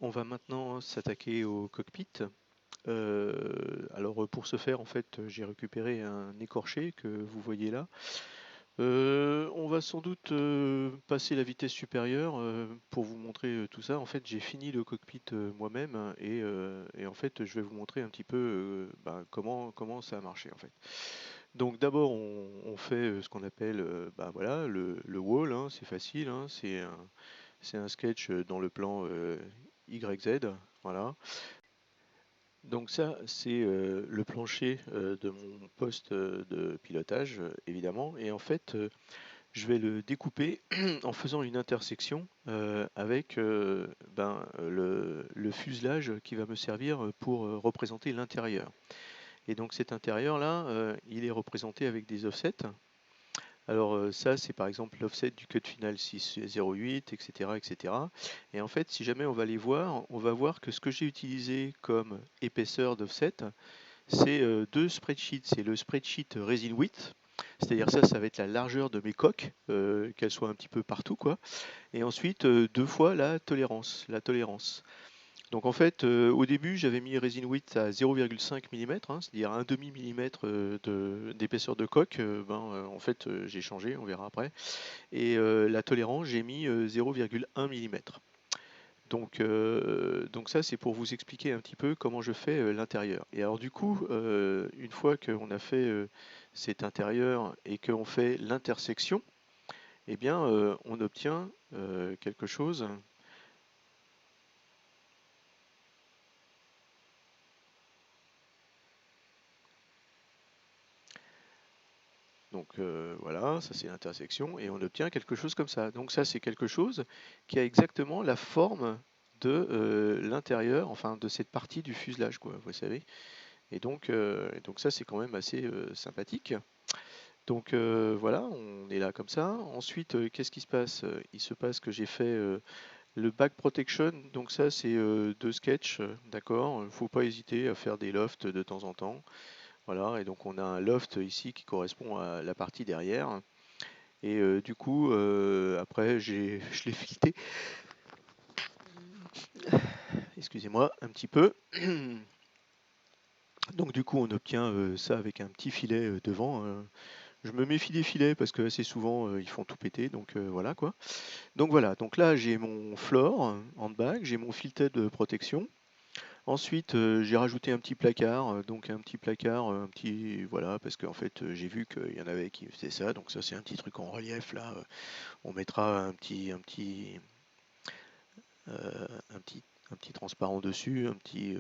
On va maintenant s'attaquer au cockpit. Alors pour ce faire, en fait, j'ai récupéré un écorché que vous voyez là. On va sans doute passer la vitesse supérieure pour vous montrer tout ça. En fait, j'ai fini le cockpit moi-même hein, et en fait, je vais vous montrer un petit peu comment ça a marché en fait. Donc d'abord, on fait ce qu'on appelle voilà, le wall, hein, c'est facile, hein, c'est un sketch dans le plan YZ, voilà. Donc ça, c'est le plancher de mon poste de pilotage, évidemment. Et en fait, je vais le découper en faisant une intersection avec le fuselage qui va me servir pour représenter l'intérieur. Et donc cet intérieur-là, il est représenté avec des offsets. Alors ça, c'est par exemple l'offset du cut final 608, etc., etc. Et en fait, si jamais on va les voir, on va voir que ce que j'ai utilisé comme épaisseur d'offset, c'est deux spreadsheets. C'est le spreadsheet resin width, c'est-à-dire ça va être la largeur de mes coques, qu'elles soient un petit peu partout, quoi. Et ensuite, deux fois la tolérance. Donc en fait, au début, j'avais mis resin width à 0,5 mm, hein, c'est-à-dire un demi millimètre d'épaisseur de coque. En fait, j'ai changé, on verra après. Et la tolérance, j'ai mis 0,1 mm. Donc ça, c'est pour vous expliquer un petit peu comment je fais l'intérieur. Et alors du coup, une fois qu'on a fait cet intérieur et qu'on fait l'intersection, eh bien, on obtient quelque chose. Donc voilà, ça c'est l'intersection, et on obtient quelque chose comme ça. Donc ça c'est quelque chose qui a exactement la forme de l'intérieur, enfin de cette partie du fuselage, quoi, vous savez. Et donc ça c'est quand même assez sympathique. Donc voilà, on est là comme ça. Ensuite, qu'est-ce qui se passe? Il se passe que j'ai fait le back protection. Donc ça c'est deux sketchs, d'accord. Il ne faut pas hésiter à faire des lofts de temps en temps. Voilà, et donc on a un loft ici qui correspond à la partie derrière. Et du coup, après, je l'ai fileté, excusez-moi, un petit peu. Donc du coup, on obtient ça avec un petit filet devant. Je me méfie des filets parce que assez souvent, ils font tout péter. Donc voilà quoi. Donc voilà, donc là, j'ai mon floor en back, j'ai mon filetet de protection. Ensuite, j'ai rajouté un petit placard, donc un petit placard, un petit voilà, parce qu'en fait, j'ai vu qu'il y en avait qui faisaient ça, donc ça c'est un petit truc en relief là. On mettra un petit, un petit transparent dessus, un petit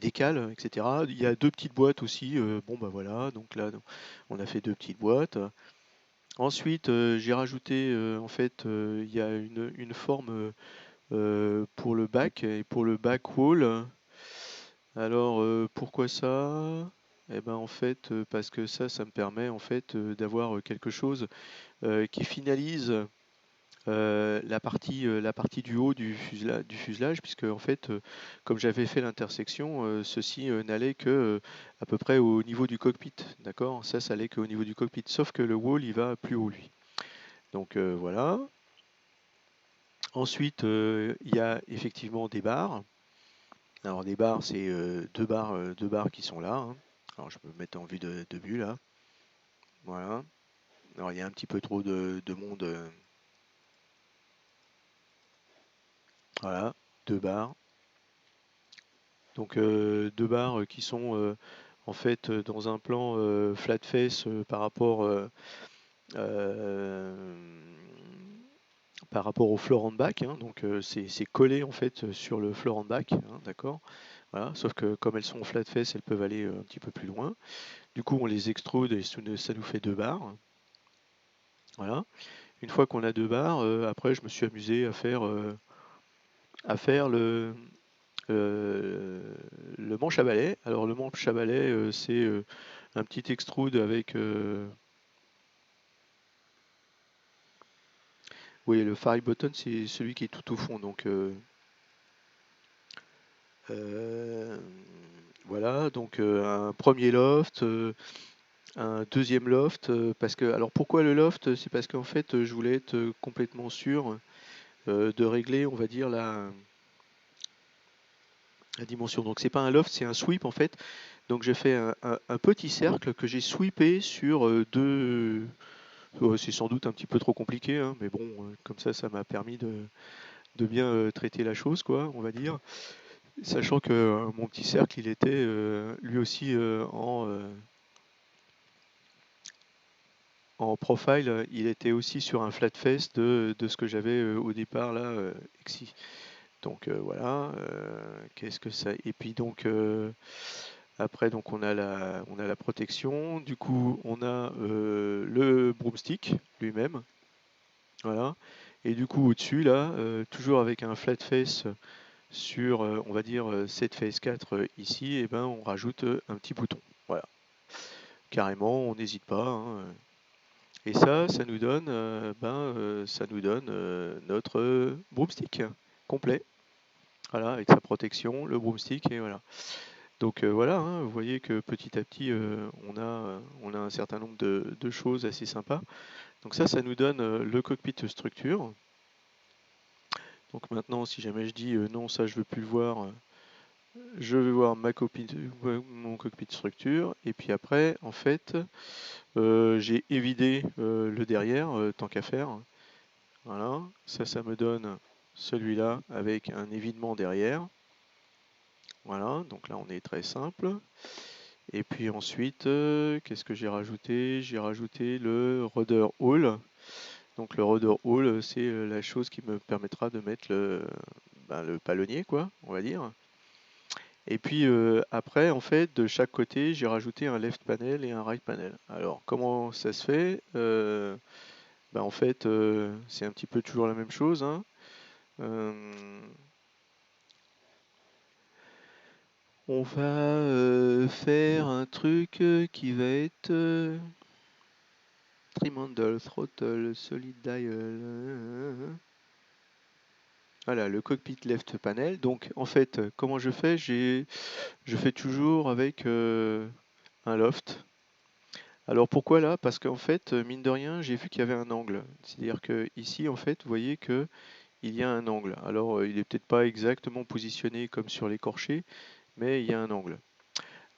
décal, etc. Il y a deux petites boîtes aussi. Bon bah voilà, donc là on a fait deux petites boîtes. Ensuite, j'ai rajouté en fait, il y a une forme pour le back et pour le back wall. Alors pourquoi ça? Eh ben en fait parce que ça me permet en fait d'avoir quelque chose qui finalise la partie du haut du fuselage, puisque en fait, comme j'avais fait l'intersection, ceci n'allait que à peu près au niveau du cockpit, d'accord? Ça allait qu'au niveau du cockpit, sauf que le wall, il va plus haut, lui. Donc voilà. Ensuite, il y a effectivement des barres. Alors des barres, c'est deux barres qui sont là, hein. Alors je peux me mettre en vue de vue là. Voilà. Alors il y a un petit peu trop de monde. Voilà, deux barres. Donc deux barres qui sont en fait dans un plan flat face euh, par rapport au floor and back, hein. Donc c'est collé en fait sur le floor and back, hein, d'accord. Voilà. Sauf que comme elles sont flat face, elles peuvent aller un petit peu plus loin. Du coup, on les extrude et ça nous fait deux barres. Voilà. Une fois qu'on a deux barres, après je me suis amusé à faire euh, le manche à balai. Alors le manche à balai, c'est un petit extrude avec oui, le fire button, c'est celui qui est tout au fond. Donc euh, voilà, donc un premier loft, un deuxième loft, parce que alors pourquoi le loft? C'est parce qu'en fait je voulais être complètement sûr de régler, on va dire, la dimension. Donc c'est pas un loft, c'est un sweep en fait. Donc j'ai fait un petit cercle que j'ai sweepé sur deux. C'est sans doute un petit peu trop compliqué, hein, mais bon, comme ça m'a permis de bien traiter la chose, quoi, on va dire. Sachant que mon petit cercle, il était lui aussi en profile, il était aussi sur un flat face de ce que j'avais au départ là, Exi. Donc voilà, qu'est-ce que ça. Et puis donc après donc on a la protection. Du coup on a le broomstick lui-même, voilà. Et du coup au-dessus là, toujours avec un flat face sur on va dire cette face 4 ici, et ben on rajoute un petit bouton. Voilà, carrément, on n'hésite pas, hein. Et ça nous donne, ça nous donne notre broomstick complet. Voilà, avec sa protection, le broomstick, et voilà. Donc voilà, hein, vous voyez que petit à petit, on a un certain nombre de choses assez sympas. Donc ça nous donne le cockpit structure. Donc maintenant, si jamais je dis non, ça je veux plus le voir, je vais voir mon cockpit structure. Et puis après, en fait, j'ai évidé le derrière, tant qu'à faire. Voilà, ça me donne celui-là avec un évidement derrière. Voilà, donc là on est très simple. Et puis ensuite, qu'est-ce que j'ai rajouté? J'ai rajouté le rudder hall. Donc le rudder hall, c'est la chose qui me permettra de mettre le palonnier, quoi, on va dire. Et puis après, en fait, de chaque côté, j'ai rajouté un left panel et un right panel. Alors comment ça se fait? En fait, c'est un petit peu toujours la même chose, hein. Euh, on va faire un truc qui va être trim handle, throttle, solid dial. Voilà, le cockpit left panel. Donc en fait, comment je fais? Je fais toujours avec un loft. Alors pourquoi là? Parce qu'en fait, mine de rien, j'ai vu qu'il y avait un angle. C'est-à-dire que ici, en fait, vous voyez que il y a un angle. Alors il est peut-être pas exactement positionné comme sur l'écorché, mais il y a un angle.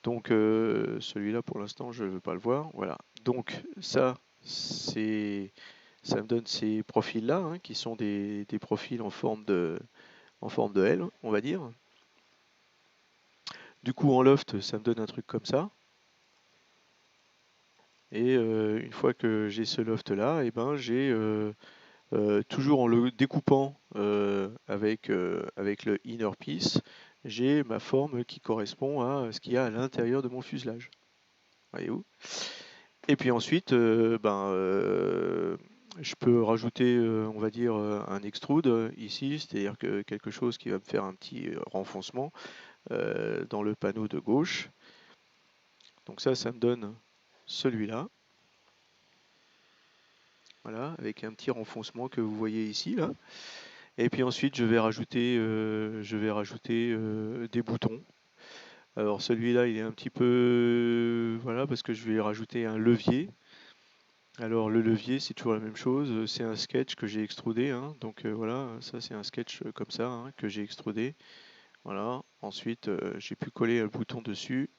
Donc celui-là pour l'instant je ne veux pas le voir. Voilà. Donc ça me donne ces profils-là, hein, qui sont des profils en forme de L, on va dire. Du coup en loft, ça me donne un truc comme ça. Et une fois que j'ai ce loft-là, et ben j'ai toujours en le découpant avec le inner piece, j'ai ma forme qui correspond à ce qu'il y a à l'intérieur de mon fuselage. Voyez-vous? Et puis ensuite, je peux rajouter, on va dire, un extrude ici, c'est-à-dire que quelque chose qui va me faire un petit renfoncement dans le panneau de gauche. Donc ça me donne celui-là. Voilà, avec un petit renfoncement que vous voyez ici, là. Et puis ensuite, je vais rajouter des boutons. Alors celui-là, il est un petit peu, voilà, parce que je vais rajouter un levier. Alors le levier, c'est toujours la même chose. C'est un sketch que j'ai extrudé, hein. Donc voilà, ça c'est un sketch comme ça, hein, que j'ai extrudé. Voilà. Ensuite, j'ai pu coller un bouton dessus.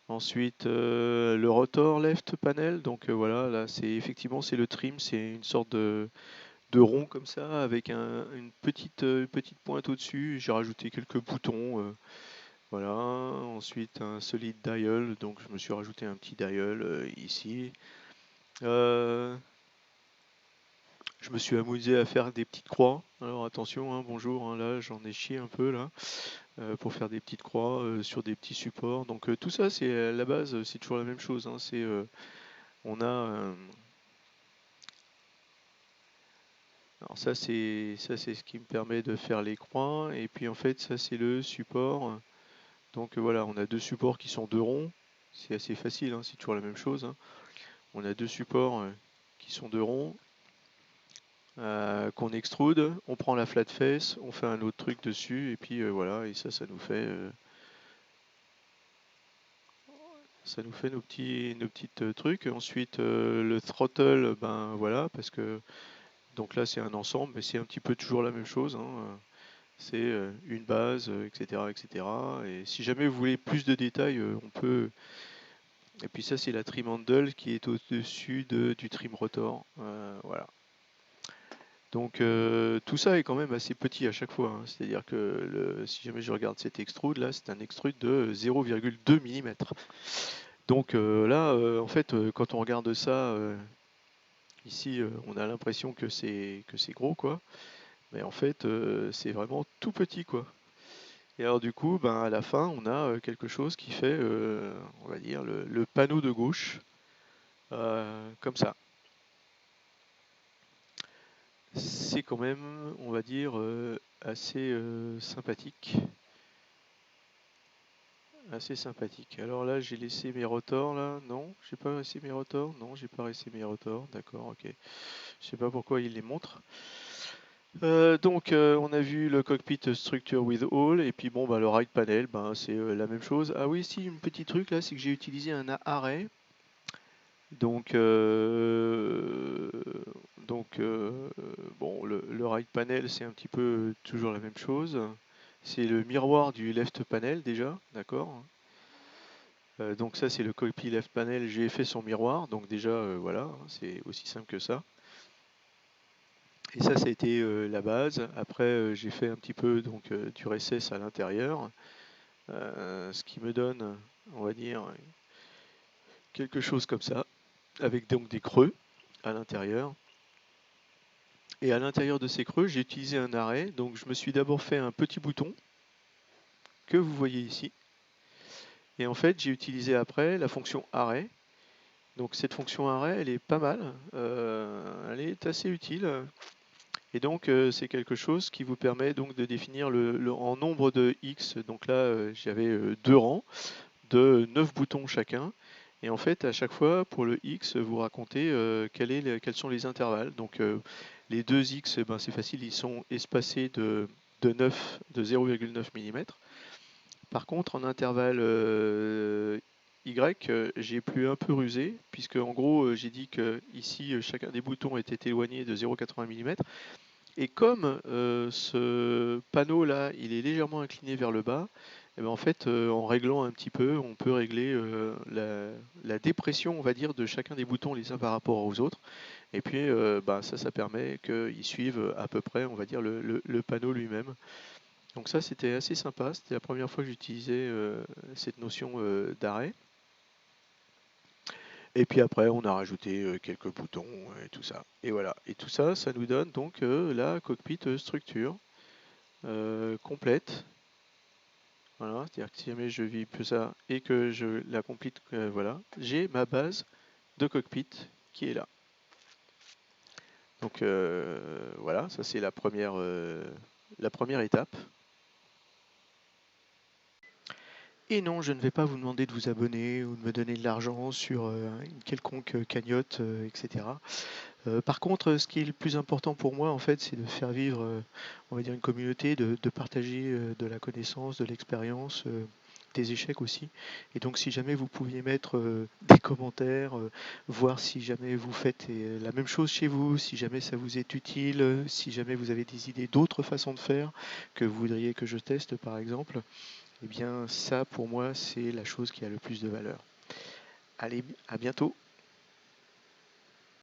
Ensuite, le rotor left panel. Donc voilà, là c'est effectivement c'est le trim, c'est une sorte de rond comme ça avec une petite pointe au-dessus. J'ai rajouté quelques boutons. Voilà. Ensuite un solid dial. Donc je me suis rajouté un petit dial ici. Euh, Je me suis amusé à faire des petites croix. Alors attention, hein, bonjour, hein, là j'en ai chié un peu là pour faire des petites croix sur des petits supports. Donc tout ça, c'est à la base, c'est toujours la même chose, hein. On a, alors ça c'est ce qui me permet de faire les croix. Et puis en fait ça c'est le support. Donc voilà, on a deux supports qui sont deux ronds. C'est assez facile, hein, c'est toujours la même chose, hein. On a deux supports qui sont deux ronds. Qu'on extrude, on prend la flat face, on fait un autre truc dessus, et puis voilà, et ça nous fait, nos petites trucs. Ensuite, le throttle, ben voilà, parce que donc là c'est un ensemble, mais c'est un petit peu toujours la même chose, hein. c'est une base, etc., etc. Et si jamais vous voulez plus de détails, on peut. Et puis ça, c'est la trim handle qui est au-dessus du trim rotor. Voilà. Donc tout ça est quand même assez petit à chaque fois, hein. C'est-à-dire que si jamais je regarde cet extrude là, c'est un extrude de 0,2 mm. Donc là, en fait, quand on regarde ça, ici, on a l'impression que c'est gros, quoi. Mais en fait, c'est vraiment tout petit, quoi. Et alors du coup, ben, à la fin, on a quelque chose qui fait, on va dire, le panneau de gauche, comme ça. C'est quand même, on va dire, assez sympathique. Assez sympathique. Alors là, j'ai laissé mes rotors, là. Non, j'ai pas laissé mes rotors. Non, j'ai pas laissé mes rotors. D'accord, ok. Je sais pas pourquoi il les montre. Donc, on a vu le cockpit structure with all, et puis bon, bah, le right panel, ben, c'est la même chose. Ah oui, si, un petit truc là, c'est que j'ai utilisé un array. Donc, bon, le right panel, c'est un petit peu toujours la même chose. C'est le miroir du left panel déjà, d'accord. Donc ça, c'est le cockpit left panel. J'ai fait son miroir, donc déjà, voilà, hein, c'est aussi simple que ça. Et ça a été la base. Après, j'ai fait un petit peu donc du recess à l'intérieur, ce qui me donne, on va dire, quelque chose comme ça, avec donc des creux à l'intérieur. Et à l'intérieur de ces creux, j'ai utilisé un arrêt. Donc je me suis d'abord fait un petit bouton que vous voyez ici. Et en fait, j'ai utilisé après la fonction arrêt. Donc cette fonction arrêt, elle est pas mal. Elle est assez utile. Et donc c'est quelque chose qui vous permet donc de définir en nombre de X. Donc là, j'avais deux rangs de 9 boutons chacun. Et en fait, à chaque fois, pour le X, vous racontez quels sont les intervalles. Donc les deux X, ben, c'est facile, ils sont espacés de 0,9 mm. Par contre, en intervalle Y, j'ai pu un peu ruser, puisque en gros, j'ai dit que ici, chacun des boutons était éloigné de 0,80 mm. Et comme ce panneau-là, il est légèrement incliné vers le bas, et ben en fait, en réglant un petit peu, on peut régler la dépression, on va dire, de chacun des boutons les uns par rapport aux autres. Et puis, ben, ça permet qu'ils suivent à peu près, on va dire, le panneau lui-même. Donc ça, c'était assez sympa. C'était la première fois que j'utilisais cette notion d'arrêt. Et puis après, on a rajouté quelques boutons et tout ça. Et voilà. Et tout ça, ça nous donne donc la cockpit structure complète. Voilà. C'est-à-dire que si jamais je vis plus ça et que je la complète, voilà, j'ai ma base de cockpit qui est là. Donc voilà, ça c'est la première étape. Et non, je ne vais pas vous demander de vous abonner ou de me donner de l'argent sur une quelconque cagnotte, etc. Par contre, ce qui est le plus important pour moi, en fait, c'est de faire vivre, on va dire, une communauté, de partager de la connaissance, de l'expérience, des échecs aussi. Et donc, si jamais vous pouviez mettre des commentaires, voir si jamais vous faites la même chose chez vous, si jamais ça vous est utile, si jamais vous avez des idées d'autres façons de faire que vous voudriez que je teste, par exemple, eh bien, ça, pour moi, c'est la chose qui a le plus de valeur. Allez, à bientôt!